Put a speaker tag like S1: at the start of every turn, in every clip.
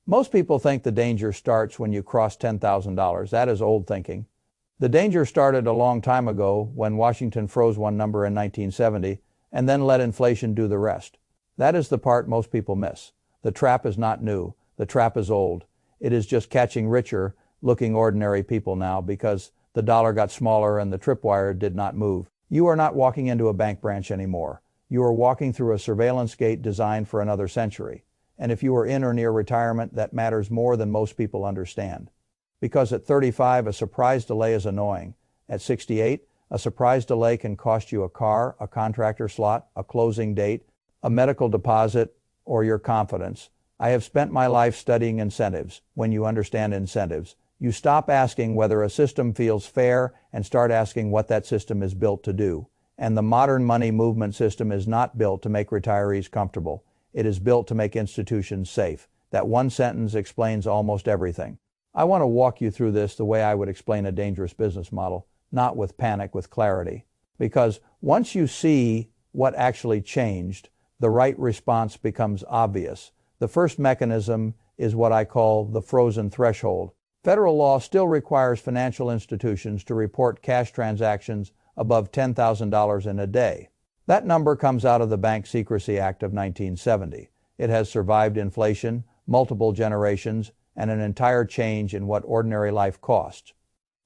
S1: Most people think the danger starts when you cross $10,000. That is old thinking. The danger started a long time ago when Washington froze one number in 1970 and then let inflation do the rest. That is the part most people miss. The trap is not new. The trap is old. It is just catching richer looking ordinary people now because the dollar got smaller and the tripwire did not move. You are not walking into a bank branch anymore. You are walking through a surveillance gate designed for another century. And if you are in or near retirement, that matters more than most people understand. Because at 35, a surprise delay is annoying. At 68, a surprise delay can cost you a car, a contractor slot, a closing date, a medical deposit, or your confidence. I have spent my life studying incentives. When you understand incentives, you stop asking whether a system feels fair and start asking what that system is built to do. And the modern money movement system is not built to make retirees comfortable. It is built to make institutions safe. That one sentence explains almost everything. I want to walk you through this the way I would explain a dangerous business model, not with panic, with clarity. Because once you see what actually changed, the right response becomes obvious. The first mechanism is what I call the frozen threshold. Federal law still requires financial institutions to report cash transactions above $10,000 in a day. That number comes out of the Bank Secrecy Act of 1970. It has survived inflation, multiple generations, and an entire change in what ordinary life costs.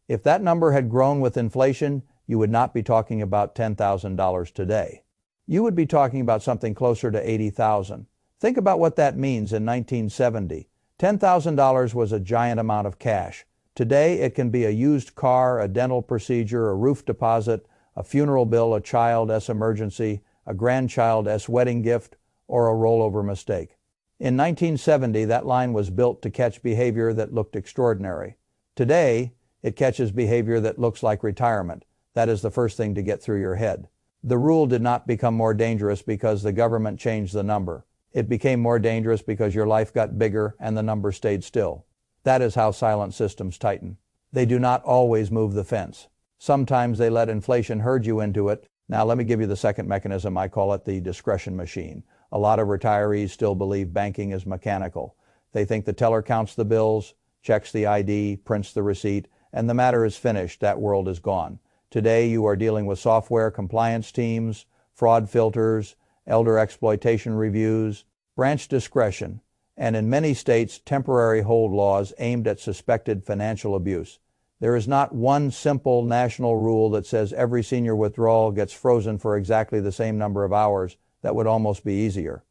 S1: If that number had grown with inflation, you would not be talking about $10,000 today. You would be talking about something closer to $80,000. Think about what that means in 1970. $10,000 was a giant amount of cash. Today, it can be a used car, a dental procedure, a roof deposit, a funeral bill, a child's emergency, a grandchild's wedding gift, or a rollover mistake. In 1970, that line was built to catch behavior that looked extraordinary. Today, it catches behavior that looks like retirement. That is the first thing to get through your head. The rule did not become more dangerous because the government changed the number. It became more dangerous because your life got bigger and the number stayed still. That is how silent systems tighten. They do not always move the fence. Sometimes they let inflation herd you into it. Now let me give you the second mechanism. I call it the discretion machine. A lot of retirees still believe banking is mechanical. They think the teller counts the bills, checks the ID, prints the receipt, and the matter is finished. That world is gone. Today you are dealing with software compliance teams, fraud filters, elder exploitation reviews, branch discretion, and in many states temporary hold laws aimed at suspected financial abuse. There is not one simple national rule that says every senior withdrawal gets frozen for exactly the same number of hours. That would almost be easier.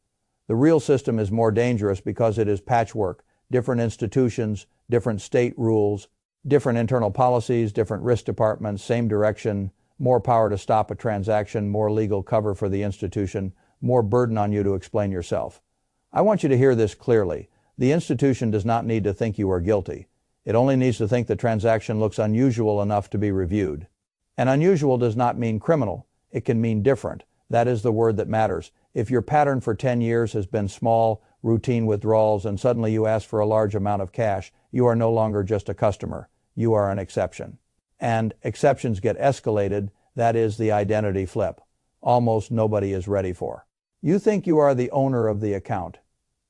S1: The real system is more dangerous because it is patchwork, different institutions, different state rules, different internal policies, different risk departments, same direction, more power to stop a transaction, more legal cover for the institution, more burden on you to explain yourself. I want you to hear this clearly. The institution does not need to think you are guilty. It only needs to think the transaction looks unusual enough to be reviewed. And unusual does not mean criminal. It can mean different. That is the word that matters. If your pattern for 10 years has been small, routine withdrawals, and suddenly you ask for a large amount of cash, you are no longer just a customer. You are an exception. And exceptions get escalated. That is the identity flip. Almost nobody is ready for. You think you are the owner of the account.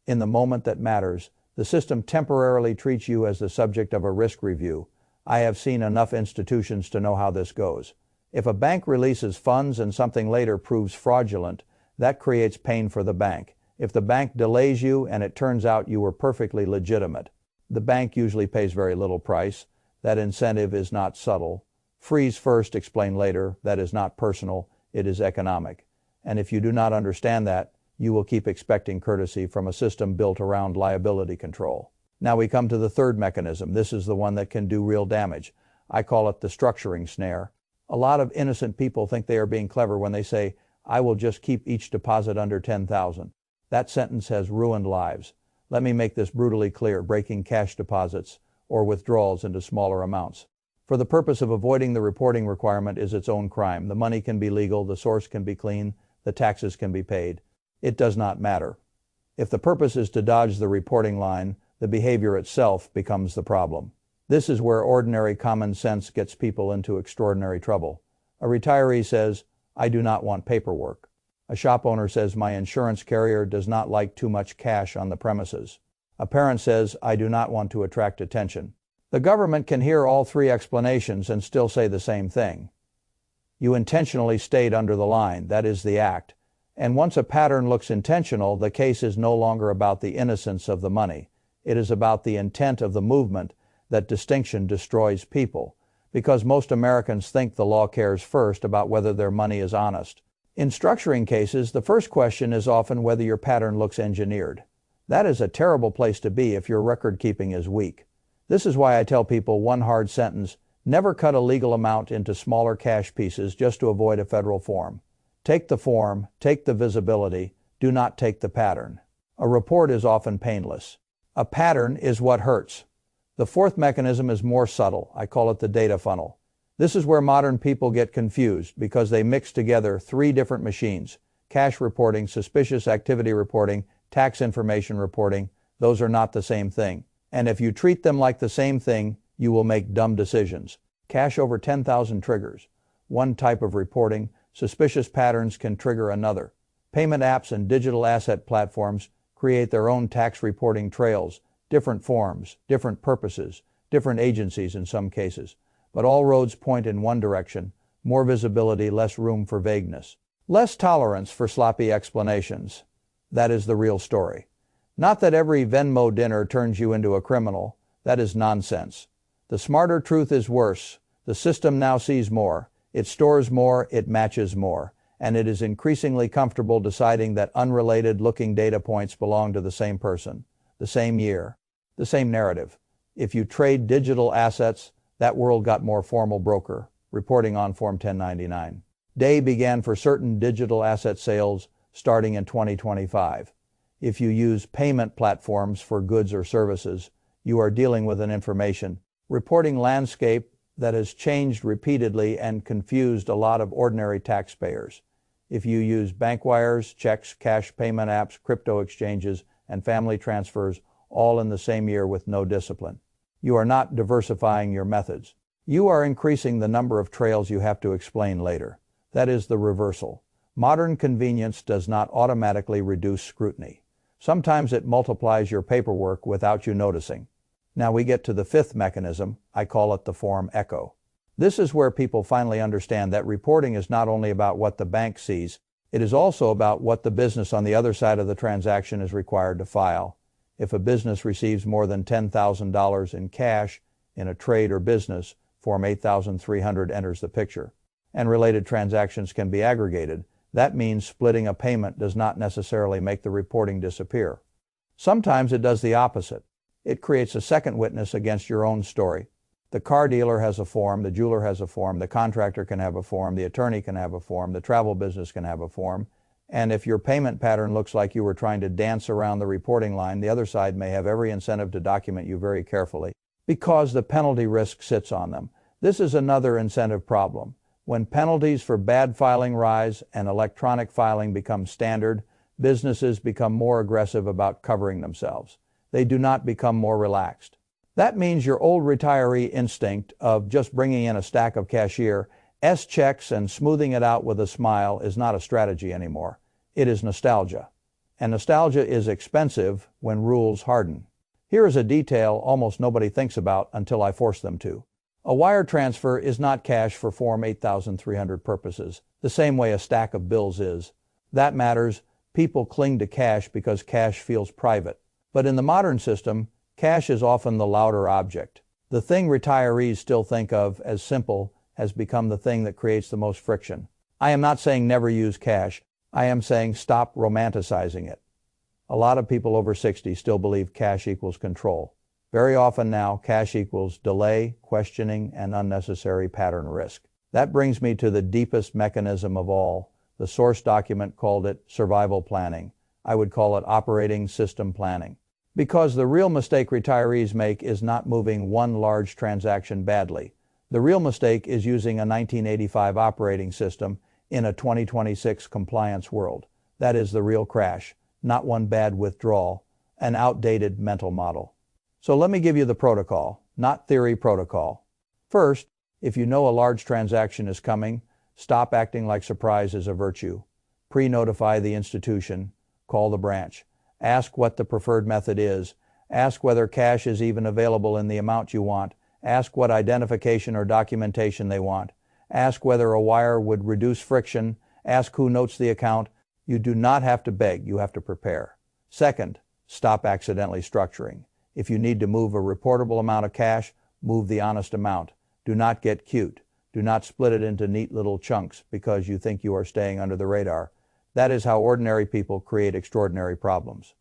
S1: In the moment that matters, the system temporarily treats you as the subject of a risk review. I have seen enough institutions to know how this goes. If a bank releases funds and something later proves fraudulent, that creates pain for the bank. If the bank delays you and it turns out you were perfectly legitimate, the bank usually pays very little price. That incentive is not subtle. Freeze first, explain later. That is not personal. It is economic. And if you do not understand that, you will keep expecting courtesy from a system built around liability control. Now we come to the third mechanism. This is the one that can do real damage. I call it the structuring snare. A lot of innocent people think they are being clever when they say, I will just keep each deposit under $10,000. That sentence has ruined lives. Let me make this brutally clear, breaking cash deposits or withdrawals into smaller amounts. For the purpose of avoiding the reporting requirement is its own crime. The money can be legal, the source can be clean, the taxes can be paid. It does not matter. If the purpose is to dodge the reporting line, the behavior itself becomes the problem. This is where ordinary common sense gets people into extraordinary trouble. A retiree says, I do not want paperwork. A shop owner says, my insurance carrier does not like too much cash on the premises. A parent says, "I do not want to attract attention." The government can hear all three explanations and still say the same thing. You intentionally stayed under the line, that is the act. And once a pattern looks intentional, the case is no longer about the innocence of the money. It is about the intent of the movement. That distinction destroys people, because most Americans think the law cares first about whether their money is honest. In structuring cases, the first question is often whether your pattern looks engineered. That is a terrible place to be if your record keeping is weak. This is why I tell people one hard sentence: never cut a legal amount into smaller cash pieces just to avoid a federal form. Take the form, take the visibility, do not take the pattern. A report is often painless. A pattern is what hurts. The fourth mechanism is more subtle. I call it the data funnel. This is where modern people get confused because they mix together three different machines: cash reporting, suspicious activity reporting, tax information reporting. Those are not the same thing. And if you treat them like the same thing, you will make dumb decisions. Cash over 10,000 triggers one type of reporting. Suspicious patterns can trigger another. Payment apps and digital asset platforms create their own tax reporting trails, different forms, different purposes, different agencies in some cases. But all roads point in one direction: more visibility, less room for vagueness, less tolerance for sloppy explanations. That is the real story. Not that every Venmo dinner turns you into a criminal. That is nonsense. The smarter truth is worse. The system now sees more. It stores more, it matches more, and it is increasingly comfortable deciding that unrelated-looking data points belong to the same person, the same year, the same narrative. If you trade digital assets, that world got more formal: broker, reporting on Form 1099. Day began for certain digital asset sales starting in 2025. If you use payment platforms for goods or services, you are dealing with an information reporting landscape that has changed repeatedly and confused a lot of ordinary taxpayers. If you use bank wires, checks, cash payment apps, crypto exchanges, and family transfers all in the same year with no discipline, you are not diversifying your methods. You are increasing the number of trails you have to explain later. That is the reversal. Modern convenience does not automatically reduce scrutiny. Sometimes it multiplies your paperwork without you noticing. Now we get to the fifth mechanism. I call it the form echo. This is where people finally understand that reporting is not only about what the bank sees, it is also about what the business on the other side of the transaction is required to file. If a business receives more than $10,000 in cash in a trade or business, Form 8300 enters the picture, and related transactions can be aggregated. That means splitting a payment does not necessarily make the reporting disappear. Sometimes it does the opposite. It creates a second witness against your own story. The car dealer has a form, the jeweler has a form, the contractor can have a form, the attorney can have a form, the travel business can have a form. And if your payment pattern looks like you were trying to dance around the reporting line, the other side may have every incentive to document you very carefully because the penalty risk sits on them. This is another incentive problem. When penalties for bad filing rise and electronic filing become standard, businesses become more aggressive about covering themselves. They do not become more relaxed. That means your old retiree instinct of just bringing in a stack of cashier checks and smoothing it out with a smile is not a strategy anymore. It is nostalgia. And nostalgia is expensive when rules harden. Here is a detail almost nobody thinks about until I force them to. A wire transfer is not cash for Form 8300 purposes, the same way a stack of bills is. That matters. People cling to cash because cash feels private. But in the modern system, cash is often the louder object. The thing retirees still think of as simple has become the thing that creates the most friction. I am not saying never use cash. I am saying stop romanticizing it. A lot of people over 60 still believe cash equals control. Very often now, cash equals delay, questioning, and unnecessary pattern risk. That brings me to the deepest mechanism of all. The source document called it survival planning. I would call it operating system planning. Because the real mistake retirees make is not moving one large transaction badly. The real mistake is using a 1985 operating system in a 2026 compliance world. That is the real crash, not one bad withdrawal, an outdated mental model. So let me give you the protocol, not theory protocol. First, if you know a large transaction is coming, stop acting like surprise is a virtue. Pre-notify the institution, call the branch, ask what the preferred method is, Ask whether cash is even available in the amount you want. Ask what identification or documentation they want. Ask whether a wire would reduce friction. Ask who notes the account. You do not have to beg, you have to prepare. Second, stop accidentally structuring. If you need to move a reportable amount of cash, move the honest amount. Do not get cute. Do not split it into neat little chunks because you think you are staying under the radar. That is how ordinary people create extraordinary problems.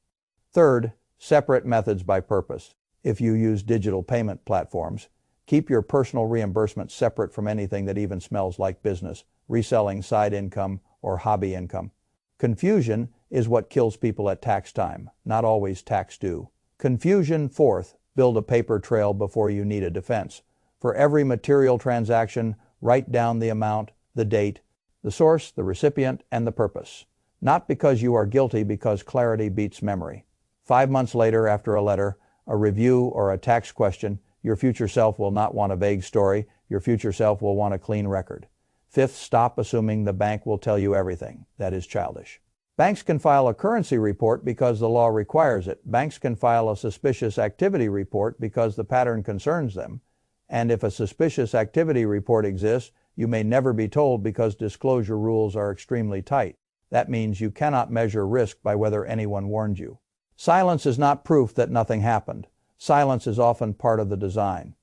S1: Third, separate methods by purpose. If you use digital payment platforms, keep your personal reimbursement separate from anything that even smells like business, reselling side income, or hobby income. Confusion is what kills people at tax time, not always tax due. Confusion. Fourth, build a paper trail before you need a defense. For every material transaction, write down the amount, the date, the source, the recipient, and the purpose. Not because you are guilty, because clarity beats memory. 5 months later, after a letter, a review, or a tax question, your future self will not want a vague story. Your future self will want a clean record. Fifth, stop assuming the bank will tell you everything. That is childish. Banks can file a currency report because the law requires it. Banks can file a suspicious activity report because the pattern concerns them. And if a suspicious activity report exists, you may never be told because disclosure rules are extremely tight. That means you cannot measure risk by whether anyone warned you. Silence is not proof that nothing happened. Silence is often part of the design.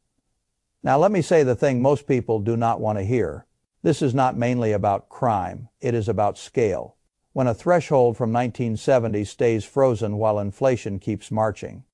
S1: Now let me say the thing most people do not want to hear. This is not mainly about crime. It is about scale. When a threshold from 1970 stays frozen while inflation keeps marching.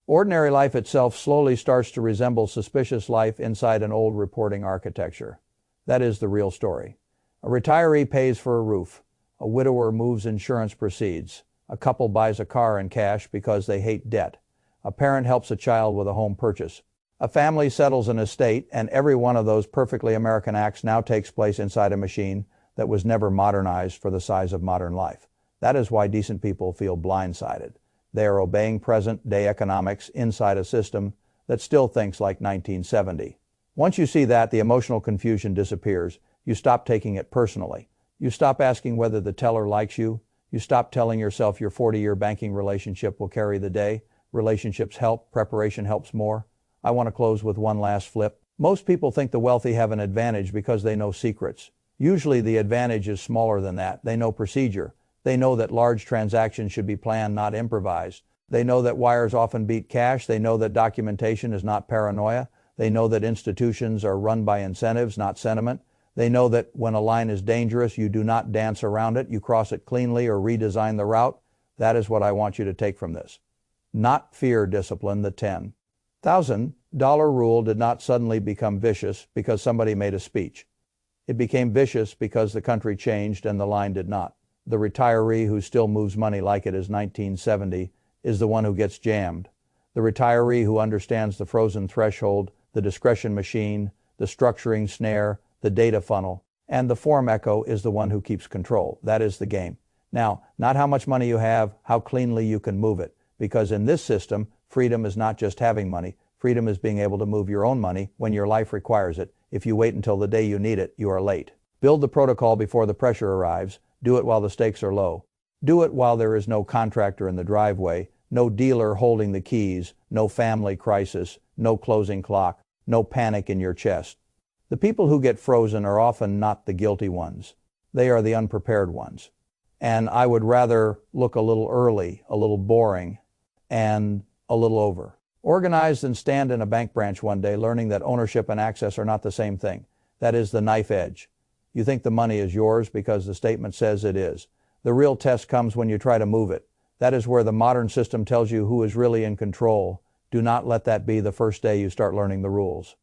S1: Ordinary life itself slowly starts to resemble suspicious life inside an old reporting architecture. That is the real story. A retiree pays for a roof. A widower moves insurance proceeds. A couple buys a car in cash because they hate debt. A parent helps a child with a home purchase. A family settles an estate, and every one of those perfectly American acts now takes place inside a machine that was never modernized for the size of modern life. That is why decent people feel blindsided. They are obeying present-day economics inside a system that still thinks like 1970. Once you see that, the emotional confusion disappears. You stop taking it personally. You stop asking whether the teller likes you. You stop telling yourself your 40-year banking relationship will carry the day. Relationships help. Preparation helps more. I want to close with one last flip. Most people think the wealthy have an advantage because they know secrets. Usually the advantage is smaller than that. They know procedure. They know that large transactions should be planned, not improvised. They know that wires often beat cash. They know that documentation is not paranoia. They know that institutions are run by incentives, not sentiment. They know that when a line is dangerous, you do not dance around it. You cross it cleanly or redesign the route. That is what I want you to take from this. Not fear discipline, the $10,000 rule did not suddenly become vicious because somebody made a speech. It became vicious because the country changed and the line did not. The retiree who still moves money like it is 1970 is the one who gets jammed. The retiree who understands the frozen threshold, the discretion machine, the structuring snare, the data funnel, and the form echo is the one who keeps control. That is the game. Now, not how much money you have, how cleanly you can move it. Because in this system, freedom is not just having money. Freedom is being able to move your own money when your life requires it. If you wait until the day you need it, you are late. Build the protocol before the pressure arrives. Do it while the stakes are low. Do it while there is no contractor in the driveway, no dealer holding the keys, no family crisis, no closing clock, no panic in your chest. The people who get frozen are often not the guilty ones. They are the unprepared ones. And I would rather look a little early, a little boring, and a little over. Organize and stand in a bank branch one day learning that ownership and access are not the same thing. That is the knife edge. You think the money is yours because the statement says it is. The real test comes when you try to move it. That is where the modern system tells you who is really in control. Do not let that be the first day you start learning the rules.